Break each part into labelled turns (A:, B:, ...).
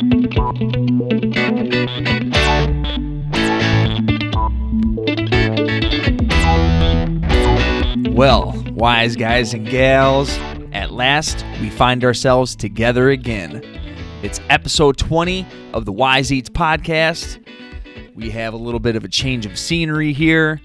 A: Well, wise guys and gals, at last we find ourselves together again. It's episode 20 of the Wise Eats podcast. We have a little bit of a change of scenery here.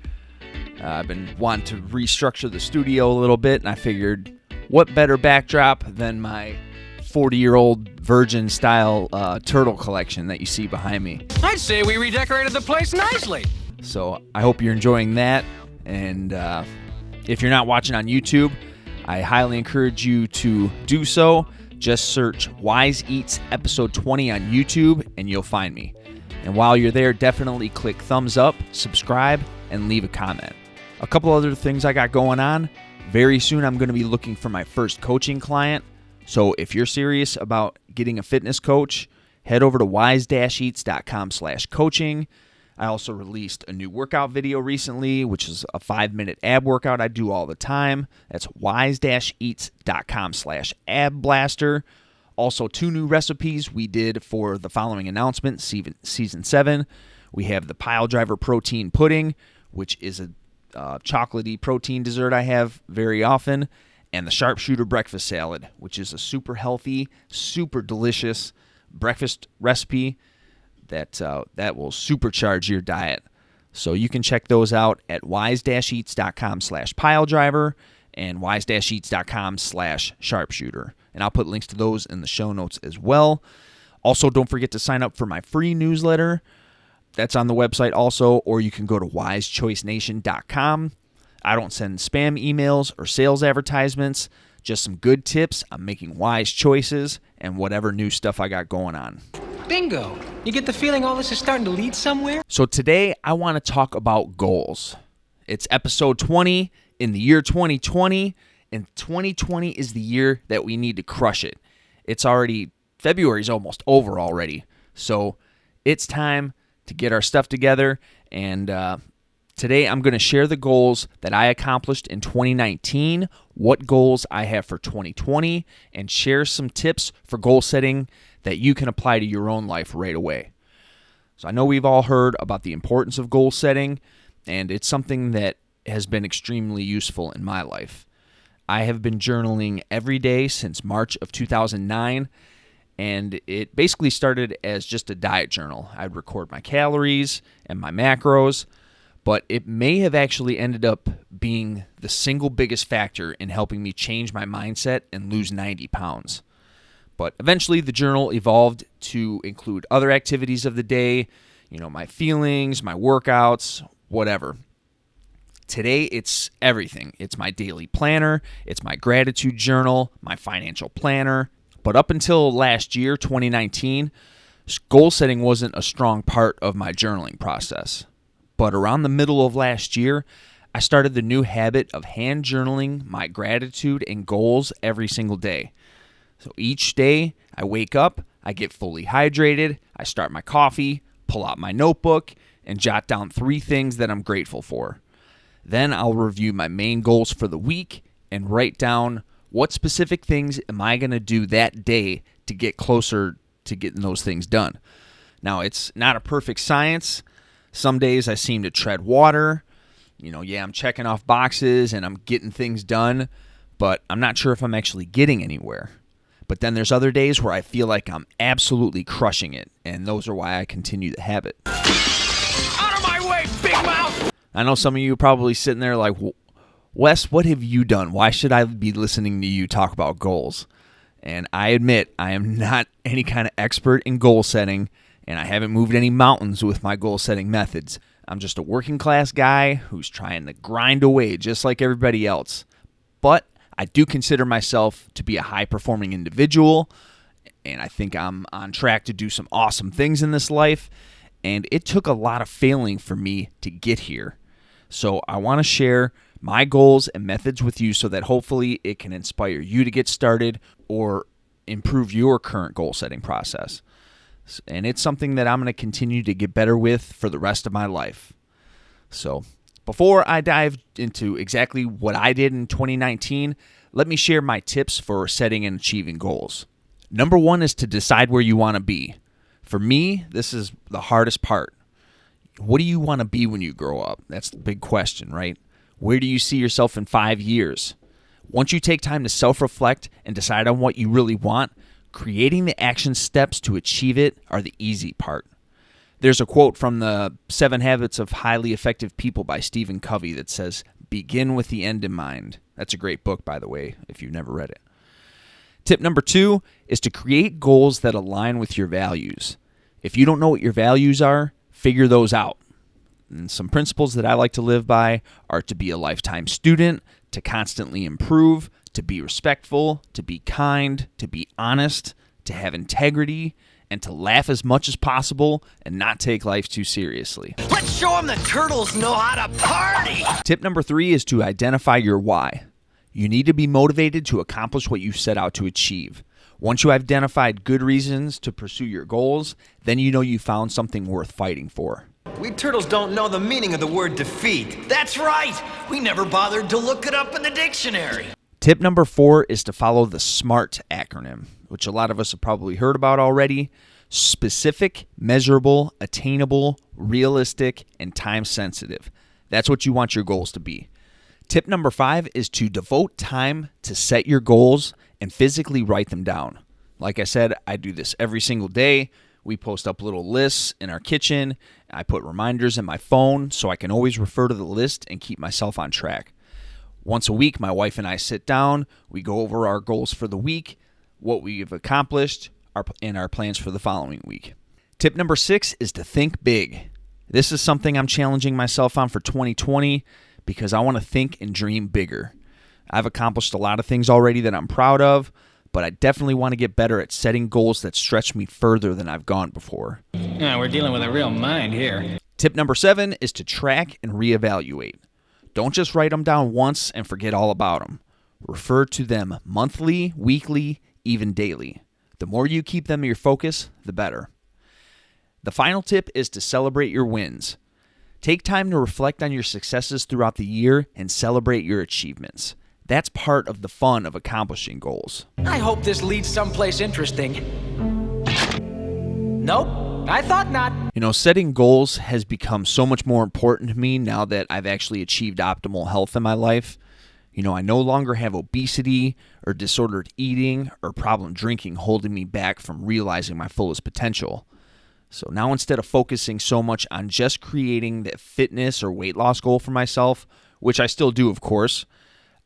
A: I've been wanting to restructure the studio a little bit, and I figured what better backdrop than my 40-year-old virgin-style turtle collection that you see behind me.
B: I'd say we redecorated the place nicely.
A: So I hope you're enjoying that, and if you're not watching on YouTube, I highly encourage you to do so. Just search Wise Eats episode 20 on YouTube, and you'll find me. And while you're there, definitely click thumbs up, subscribe, and leave a comment. A couple other things I got going on. Very soon I'm going to be looking for my first coaching client. So if you're serious about getting a fitness coach, head over to wise-eats.com/coaching. I also released a new workout video recently, which is a 5-minute ab workout I do all the time. That's wise-eats.com/abblaster. Also, 2 new recipes we did for the following announcement, Season 7. We have the Piledriver protein pudding, which is a chocolatey protein dessert I have very often, and the Sharpshooter breakfast salad, which is a super healthy, super delicious breakfast recipe that will supercharge your diet. So you can check those out at wise-eats.com/piledriver and wise-eats.com/sharpshooter. And I'll put links to those in the show notes as well. Also, don't forget to sign up for my free newsletter. That's on the website also, or you can go to wisechoicenation.com. I don't send spam emails or sales advertisements, just some good tips on making wise choices and whatever new stuff I got going on.
B: Bingo. You get the feeling all this is starting to lead somewhere?
A: So today I want to talk about goals. It's episode 20 in the year 2020, and 2020 is the year that we need to crush it. February's almost over already, so it's time to get our stuff together, and today I'm going to share the goals that I accomplished in 2019, what goals I have for 2020, and share some tips for goal setting that you can apply to your own life right away. So I know we've all heard about the importance of goal setting, and it's something that has been extremely useful in my life. I have been journaling every day since March of 2009, and it basically started as just a diet journal. I'd record my calories and my macros, but it may have actually ended up being the single biggest factor in helping me change my mindset and lose 90 pounds. But eventually the journal evolved to include other activities of the day, my feelings, my workouts, whatever. Today it's everything. It's my daily planner, it's my gratitude journal, my financial planner. But up until last year, 2019, goal setting wasn't a strong part of my journaling process. But around the middle of last year, I started the new habit of hand journaling my gratitude and goals every single day. So each day I wake up, I get fully hydrated, I start my coffee, pull out my notebook, and jot down 3 things that I'm grateful for. Then I'll review my main goals for the week and write down what specific things am I going to do that day to get closer to getting those things done. Now, it's not a perfect science. Some days I seem to tread water. I'm checking off boxes and I'm getting things done, but I'm not sure if I'm actually getting anywhere. But then there's other days where I feel like I'm absolutely crushing it, and those are why I continue the habit.
B: Out of my way, big mouth!
A: I know some of you are probably sitting there like, Wes, what have you done? Why should I be listening to you talk about goals? And I admit I am not any kind of expert in goal setting, and I haven't moved any mountains with my goal setting methods. I'm just a working class guy who's trying to grind away just like everybody else. But I do consider myself to be a high-performing individual, and I think I'm on track to do some awesome things in this life, and it took a lot of failing for me to get here. So I want to share my goals and methods with you so that hopefully it can inspire you to get started or improve your current goal-setting process. And it's something that I'm going to continue to get better with for the rest of my life. So before I dive into exactly what I did in 2019, let me share my tips for setting and achieving goals. Number one is to decide where you want to be. For me, this is the hardest part. What do you want to be when you grow up? That's the big question, right? Where do you see yourself in 5 years? Once you take time to self-reflect and decide on what you really want, creating the action steps to achieve it are the easy part. There's a quote from the 7 Habits of Highly Effective People by Stephen Covey that says, "Begin with the end in mind." That's a great book, by the way, if you've never read it. Tip number 2 is to create goals that align with your values. If you don't know what your values are, figure those out. And some principles that I like to live by are to be a lifetime student, to constantly improve, to be respectful, to be kind, to be honest, to have integrity, and to laugh as much as possible and not take life too seriously.
C: Let's show them the turtles know how to party!
A: Tip number 3 is to identify your why. You need to be motivated to accomplish what you set out to achieve. Once you identified good reasons to pursue your goals, then you know you found something worth fighting for.
C: We turtles don't know the meaning of the word defeat. That's right! We never bothered to look it up in the dictionary.
A: Tip number 4 is to follow the SMART acronym, which a lot of us have probably heard about already. Specific, measurable, attainable, realistic, and time-sensitive. That's what you want your goals to be. Tip number 5 is to devote time to set your goals and physically write them down. Like I said, I do this every single day. We post up little lists in our kitchen. I put reminders in my phone so I can always refer to the list and keep myself on track. Once a week, my wife and I sit down. We go over our goals for the week, what we've accomplished, and our plans for the following week. Tip number 6 is to think big. This is something I'm challenging myself on for 2020 because I want to think and dream bigger. I've accomplished a lot of things already that I'm proud of, but I definitely want to get better at setting goals that stretch me further than I've gone before.
B: Yeah, we're dealing with a real mind here.
A: Tip number 7 is to track and reevaluate. Don't just write them down once and forget all about them. Refer to them monthly, weekly, even daily. The more you keep them in your focus, the better. The final tip is to celebrate your wins. Take time to reflect on your successes throughout the year and celebrate your achievements. That's part of the fun of accomplishing goals.
B: I hope this leads someplace interesting. Nope, I thought not.
A: You know, setting goals has become so much more important to me now that I've actually achieved optimal health in my life. You know, I no longer have obesity or disordered eating or problem drinking holding me back from realizing my fullest potential. So now instead of focusing so much on just creating that fitness or weight loss goal for myself, which I still do, of course,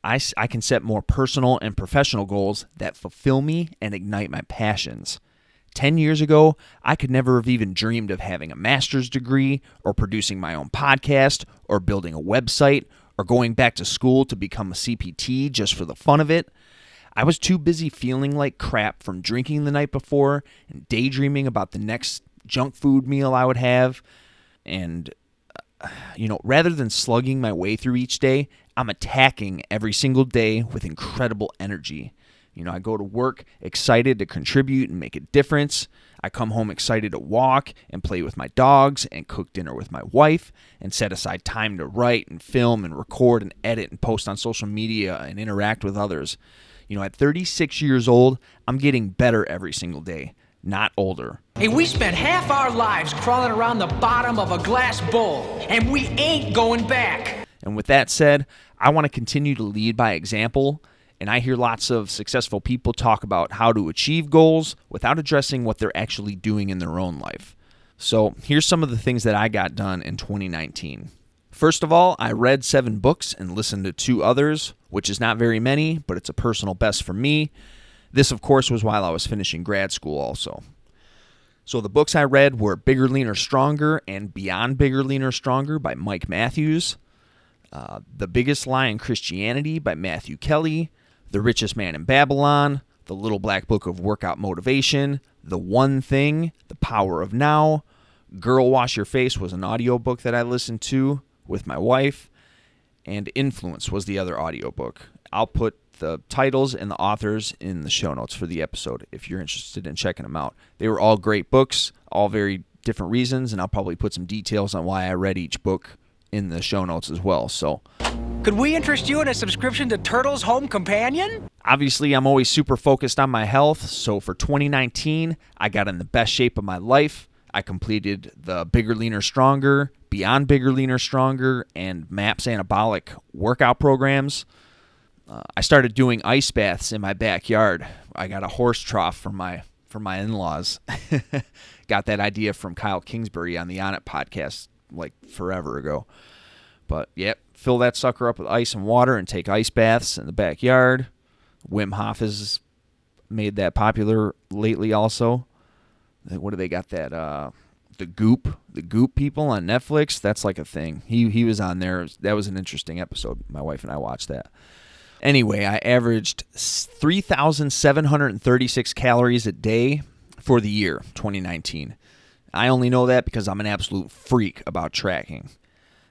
A: I can set more personal and professional goals that fulfill me and ignite my passions. 10 years ago, I could never have even dreamed of having a master's degree or producing my own podcast or building a website or going back to school to become a CPT just for the fun of it. I was too busy feeling like crap from drinking the night before and daydreaming about the next junk food meal I would have. And, rather than slugging my way through each day, I'm attacking every single day with incredible energy. I go to work excited to contribute and make a difference. I come home excited to walk and play with my dogs and cook dinner with my wife and set aside time to write and film and record and edit and post on social media and interact with others. At 36 years old, I'm getting better every single day, not older.
B: Hey, we spent half our lives crawling around the bottom of a glass bowl, and we ain't going back.
A: And with that said, I want to continue to lead by example. And I hear lots of successful people talk about how to achieve goals without addressing what they're actually doing in their own life. So here's some of the things that I got done in 2019. First of all, I read 7 books and listened to 2 others, which is not very many, but it's a personal best for me. This, of course, was while I was finishing grad school also. So the books I read were Bigger, Leaner, Stronger and Beyond Bigger, Leaner, Stronger by Mike Matthews, The Biggest Lie in Christianity by Matthew Kelly, The Richest Man in Babylon, The Little Black Book of Workout Motivation, The One Thing, The Power of Now, Girl Wash Your Face was an audiobook that I listened to with my wife, and Influence was the other audiobook. I'll put the titles and the authors in the show notes for the episode if you're interested in checking them out. They were all great books, all very different reasons, and I'll probably put some details on why I read each book in the show notes as well. So
B: Could we interest you in a subscription to Turtle's Home Companion?
A: obviously, I'm always super focused on my health. So for 2019, I got in the best shape of my life. I completed the Bigger, Leaner, Stronger, Beyond Bigger, Leaner, Stronger, and MAPS Anabolic workout programs. I started doing ice baths in my backyard. I got a horse trough from my in-laws. Got that idea from Kyle Kingsbury on the On It podcast like forever ago. But yep, fill that sucker up with ice and water and take ice baths in the backyard. Wim Hof has made that popular lately also. What do they got that? The Goop people on Netflix. That's like a thing. He was on there. That was an interesting episode. My wife and I watched that. Anyway, I averaged 3,736 calories a day for the year 2019. I only know that because I'm an absolute freak about tracking.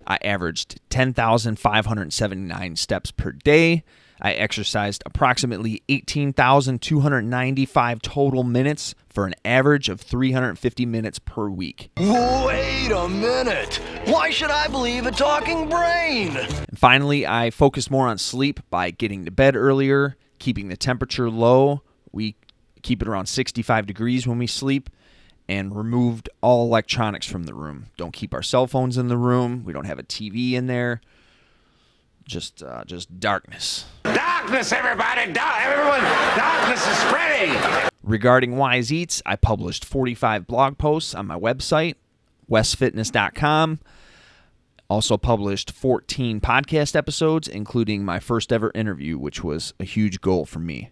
A: I averaged 10,579 steps per day. I exercised approximately 18,295 total minutes for an average of 350 minutes per week.
C: Wait a minute! Why should I believe a talking brain?
A: And finally, I focused more on sleep by getting to bed earlier, keeping the temperature low. We keep it around 65 degrees when we sleep, and removed all electronics from the room. Don't keep our cell phones in the room. We don't have a TV in there. Just darkness.
D: Darkness, everybody! Everyone! Darkness is spreading!
A: Regarding Wise Eats, I published 45 blog posts on my website, westfitness.com. Also published 14 podcast episodes, including my first ever interview, which was a huge goal for me.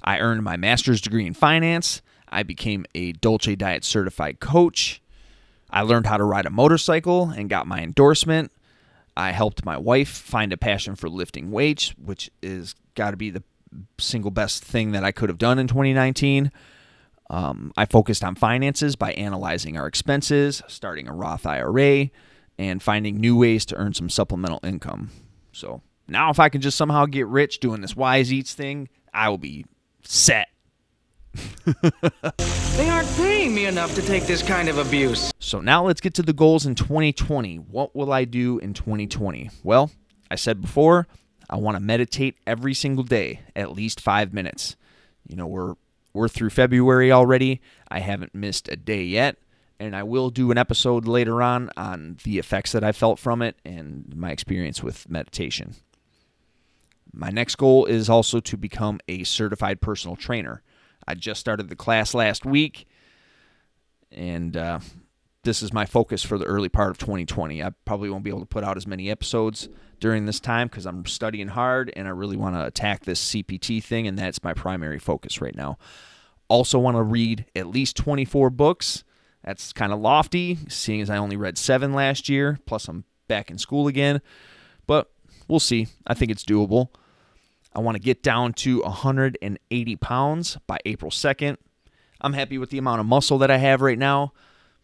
A: I earned my master's degree in finance. I became a Dolce Diet certified coach. I learned how to ride a motorcycle and got my endorsement. I helped my wife find a passion for lifting weights, which is got to be the single best thing that I could have done in 2019. I focused on finances by analyzing our expenses, starting a Roth IRA, and finding new ways to earn some supplemental income. So now if I can just somehow get rich doing this Wise Eats thing, I will be set.
B: They aren't paying me enough to take this kind of abuse.
A: So now let's get to the goals in 2020. What will I do in 2020? Well, I said before, I want to meditate every single day, at least 5 minutes. You know, we're through February already. I haven't missed a day yet, and I will do an episode later on the effects that I felt from it and my experience with meditation. My next goal is also to become a certified personal trainer. I just started the class last week, and this is my focus for the early part of 2020. I probably won't be able to put out as many episodes during this time because I'm studying hard, and I really want to attack this CPT thing, and that's my primary focus right now. Also want to read at least 24 books. That's kind of lofty, seeing as I only read 7 last year, plus I'm back in school again, but we'll see. I think it's doable. I want to get down to 180 pounds by April 2nd. I'm happy with the amount of muscle that I have right now,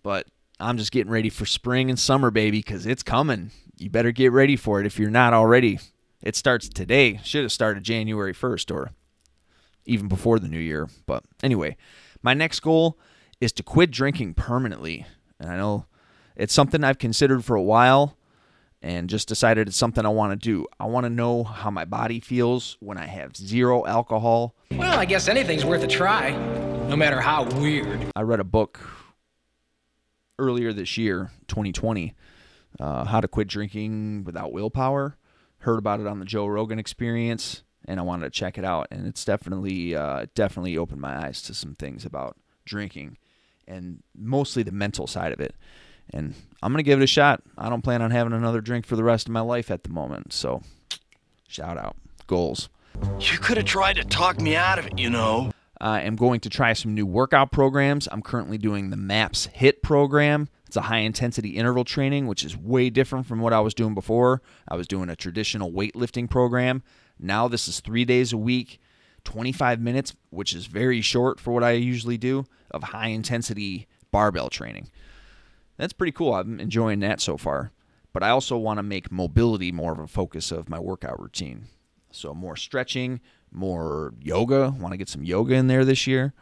A: but I'm just getting ready for spring and summer, baby, because it's coming. You better get ready for it if you're not already. It starts today. Should have started January 1st or even before the new year. But anyway, my next goal is to quit drinking permanently. And I know it's something I've considered for a while, and just decided it's something I want to do. I want to know how my body feels when I have 0 alcohol.
B: Well, I guess anything's worth a try, no matter how weird.
A: I read a book earlier this year, 2020, How to Quit Drinking Without Willpower. Heard about it on the Joe Rogan Experience, and I wanted to check it out. And it's definitely opened my eyes to some things about drinking, and mostly the mental side of it. And I'm going to give it a shot. I don't plan on having another drink for the rest of my life at the moment. So, shout out. Goals.
C: You could have tried to talk me out of it, you know.
A: I am going to try some new workout programs. I'm currently doing the MAPS HIIT program. It's a high-intensity interval training, which is way different from what I was doing before. I was doing a traditional weightlifting program. Now this is 3 days a week, 25 minutes, which is very short for what I usually do, of high-intensity barbell training. That's pretty cool. I'm enjoying that so far. But I also want to make mobility more of a focus of my workout routine. So more stretching, more yoga. I want to get some yoga in there this year.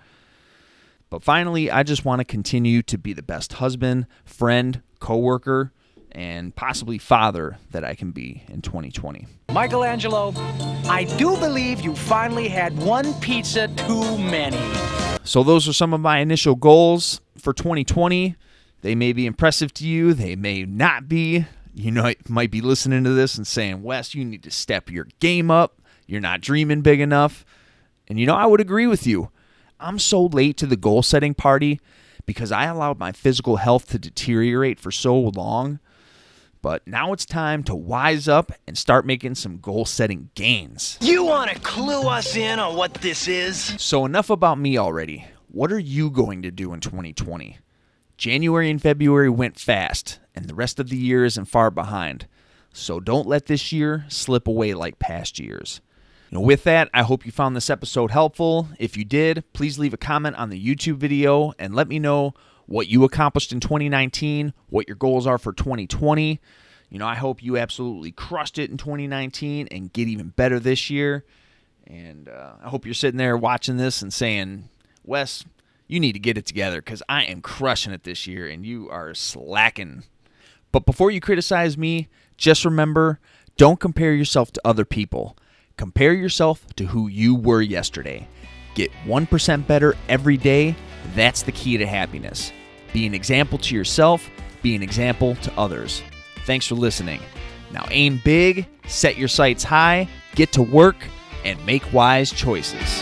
A: But finally, I just want to continue to be the best husband, friend, coworker, and possibly father that I can be in 2020.
B: Michelangelo, I do believe you finally had one pizza too many.
A: So those are some of my initial goals for 2020. They may be impressive to you. They may not be. You might be listening to this and saying, Wes, you need to step your game up. You're not dreaming big enough. And I would agree with you. I'm so late to the goal-setting party because I allowed my physical health to deteriorate for so long. But now it's time to wise up and start making some goal-setting gains.
C: You want to clue us in on what this is?
A: So enough about me already. What are you going to do in 2020? January and February went fast, and the rest of the year isn't far behind. So don't let this year slip away like past years. With that, I hope you found this episode helpful. If you did, please leave a comment on the YouTube video and let me know what you accomplished in 2019, what your goals are for 2020. I hope you absolutely crushed it in 2019 and get even better this year. And I hope you're sitting there watching this and saying, Wes, you need to get it together because I am crushing it this year and you are slacking. But before you criticize me, just remember, don't compare yourself to other people. Compare yourself to who you were yesterday. Get 1% better every day. That's the key to happiness. Be an example to yourself. Be an example to others. Thanks for listening. Now aim big, set your sights high, get to work, and make wise choices.